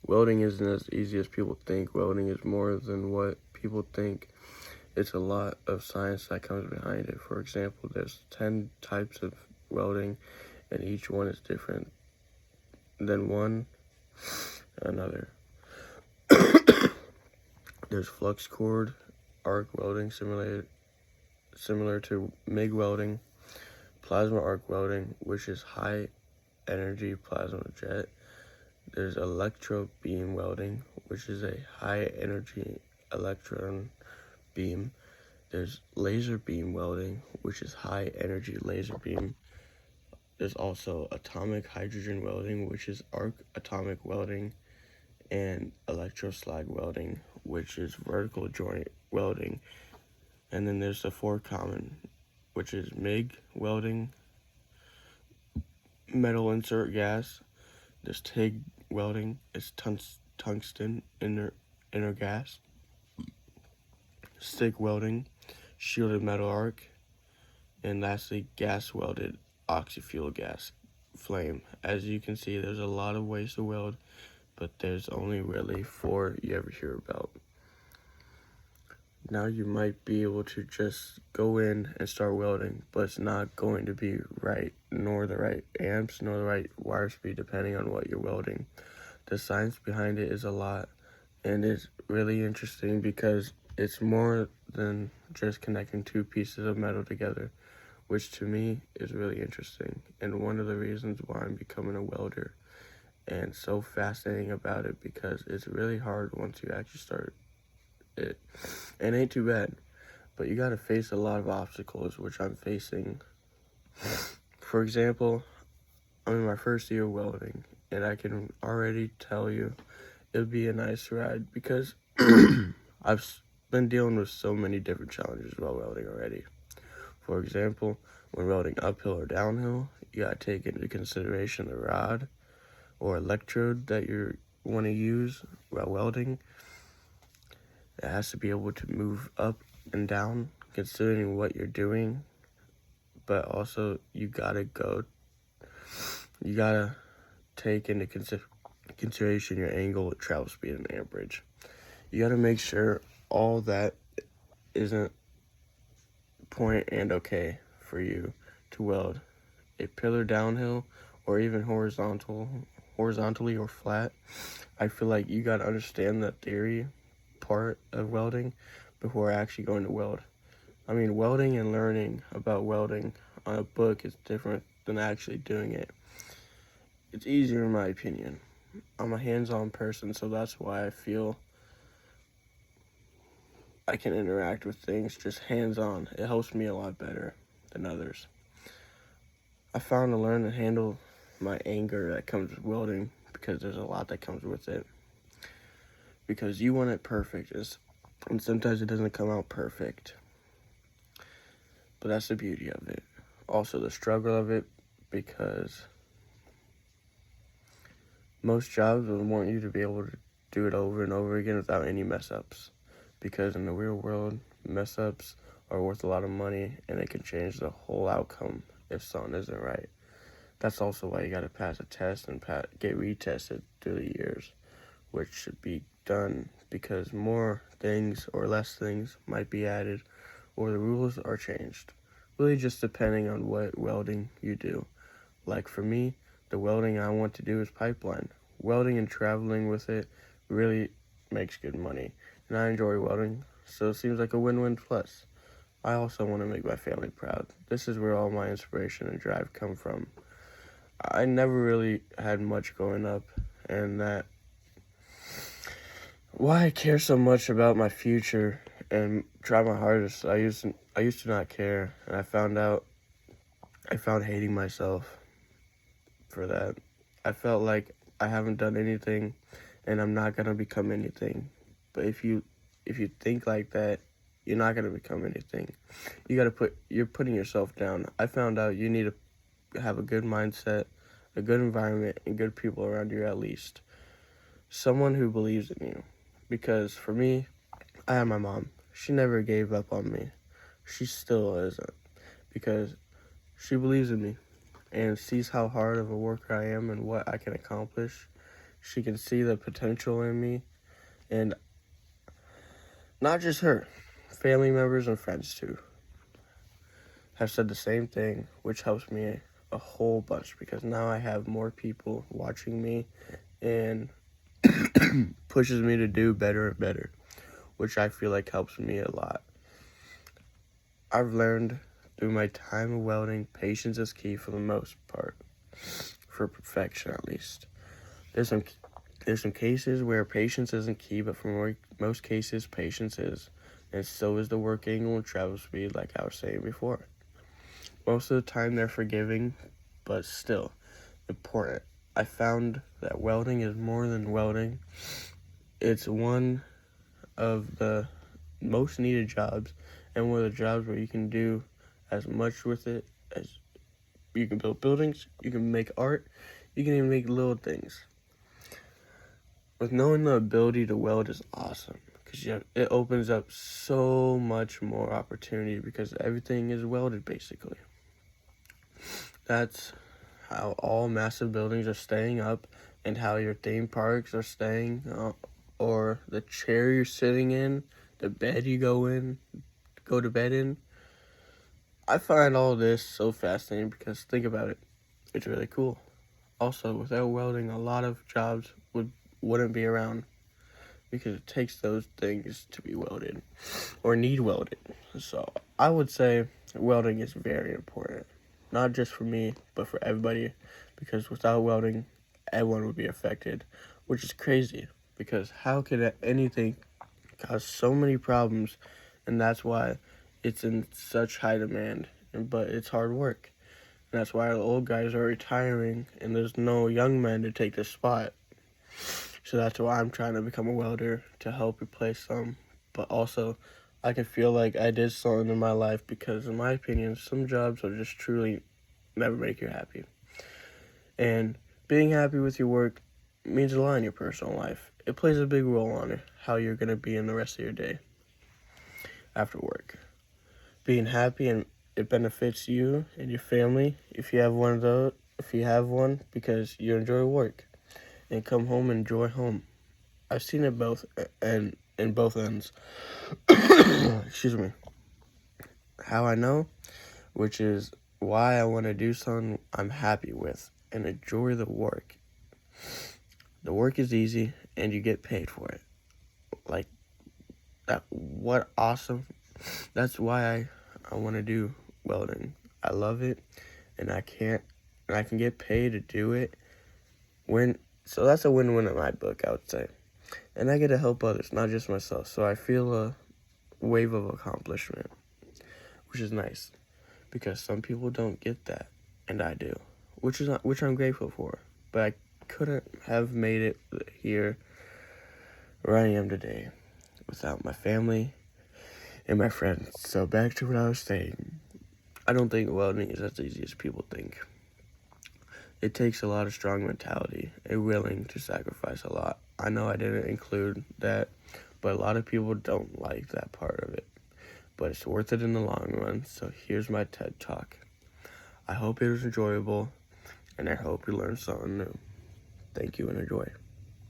welding isn't as easy as people think. Welding is more than what people think. It's a lot of science that comes behind it. For example, there's 10 types of welding, and each one is different than one another. There's flux cord arc welding, similar to MIG welding, plasma arc welding, which is high energy plasma jet. There's electro beam welding, which is a high energy electron beam. There's laser beam welding, which is high energy laser beam. There's also atomic hydrogen welding, which is arc atomic welding, and electroslag welding, which is vertical joint welding. And then there's the four common, which is MIG welding, metal insert gas. There's TIG welding, it's tungsten inner gas. Stick welding, shielded metal arc, and lastly, gas welded oxy-fuel gas flame. As you can see, there's a lot of ways to weld, but there's only really 4 you ever hear about. Now you might be able to just go in and start welding, but it's not going to be right, nor the right amps, nor the right wire speed, depending on what you're welding. The science behind it is a lot, and it's really interesting because it's more than just connecting two pieces of metal together, which to me is really interesting, and one of the reasons why I'm becoming a welder, and so fascinating about it because it's really hard once you actually start it. It ain't too bad, but you gotta face a lot of obstacles, which I'm facing. For example, I'm in my first year of welding, and I can already tell you it'll be a nice ride because I've been dealing with so many different challenges while welding already. For example, when welding uphill or downhill, you gotta take into consideration the rod or electrode that you want to use while welding. It has to be able to move up and down considering what you're doing, but also you gotta take into consideration your angle, travel speed, and amperage. You gotta make sure all that isn't point and okay for you to weld a pillar downhill or even horizontally or flat. I feel like you gotta understand the theory part of welding before actually going to weld. I mean, welding and learning about welding on a book is different than actually doing it. It's easier in my opinion. I'm a hands-on person, so that's why I feel I can interact with things just hands-on. It helps me a lot better than others. I found to learn to handle my anger that comes with welding because there's a lot that comes with it. Because you want it perfect, and sometimes it doesn't come out perfect. But that's the beauty of it. Also the struggle of it, because most jobs will want you to be able to do it over and over again without any mess-ups. Because in the real world, mess-ups are worth a lot of money, and it can change the whole outcome if something isn't right. That's also why you gotta pass a test and get retested through the years, which should be done because more things or less things might be added or the rules are changed. Really just depending on what welding you do. Like for me, the welding I want to do is pipeline. Welding and traveling with it really makes good money. And I enjoy welding, so it seems like a win-win plus. I also want to make my family proud. This is where all my inspiration and drive come from. I never really had much growing up, and that why I care so much about my future and try my hardest. I used to not care, and I found hating myself for that. I felt like I haven't done anything, and I'm not gonna become anything. But if you think like that, you're not gonna become anything. You're putting yourself down. I found out you need to have a good mindset, a good environment, and good people around you at least. Someone who believes in you. Because for me, I have my mom. She never gave up on me. She still isn't. Because she believes in me and sees how hard of a worker I am and what I can accomplish. She can see the potential in me, and not just her, family members and friends too have said the same thing, which helps me a whole bunch because now I have more people watching me and pushes me to do better and better, which I feel like helps me a lot. I've learned through my time of welding, patience is key for the most part, for perfection at least. There's some cases where patience isn't key, but for most cases, patience is, and so is the work angle and travel speed, like I was saying before. Most of the time they're forgiving, but still important. I found that welding is more than welding. It's one of the most needed jobs, and one of the jobs where you can do as much with it as you can build buildings, you can make art, you can even make little things. With knowing the ability to weld is awesome because it opens up so much more opportunity because everything is welded basically. That's how all massive buildings are staying up and how your theme parks are staying, or the chair you're sitting in, the bed you go to bed in. I find all this so fascinating because think about it, it's really cool. Also, without welding, a lot of jobs wouldn't be around because it takes those things to be welded or need welded. So I would say welding is very important, not just for me, but for everybody, because without welding, everyone would be affected, which is crazy because how could anything cause so many problems? And that's why it's in such high demand, but it's hard work. And that's why the old guys are retiring and there's no young men to take this spot. So that's why I'm trying to become a welder to help replace some. But also, I can feel like I did something in my life because, in my opinion, some jobs are just truly never make you happy. And being happy with your work means a lot in your personal life. It plays a big role on how you're going to be in the rest of your day after work. Being happy and it benefits you and your family if you have one because you enjoy work and come home and enjoy home. I've seen it both and in both ends. Excuse me. How I know, which is why I want to do something I'm happy with and enjoy the work. The work is easy and you get paid for it. Like that, what awesome. That's why I want to do welding. I love it and I can get paid to do it. So that's a win-win in my book, I would say. And I get to help others, not just myself. So I feel a wave of accomplishment, which is nice because some people don't get that, and I do, which I'm grateful for. But I couldn't have made it here where I am today without my family and my friends. So back to what I was saying. I don't think welding is as easy as people think. It takes a lot of strong mentality and willing to sacrifice a lot. I know I didn't include that, but a lot of people don't like that part of it. But it's worth it in the long run, so here's my TED Talk. I hope it was enjoyable, and I hope you learned something new. Thank you and enjoy.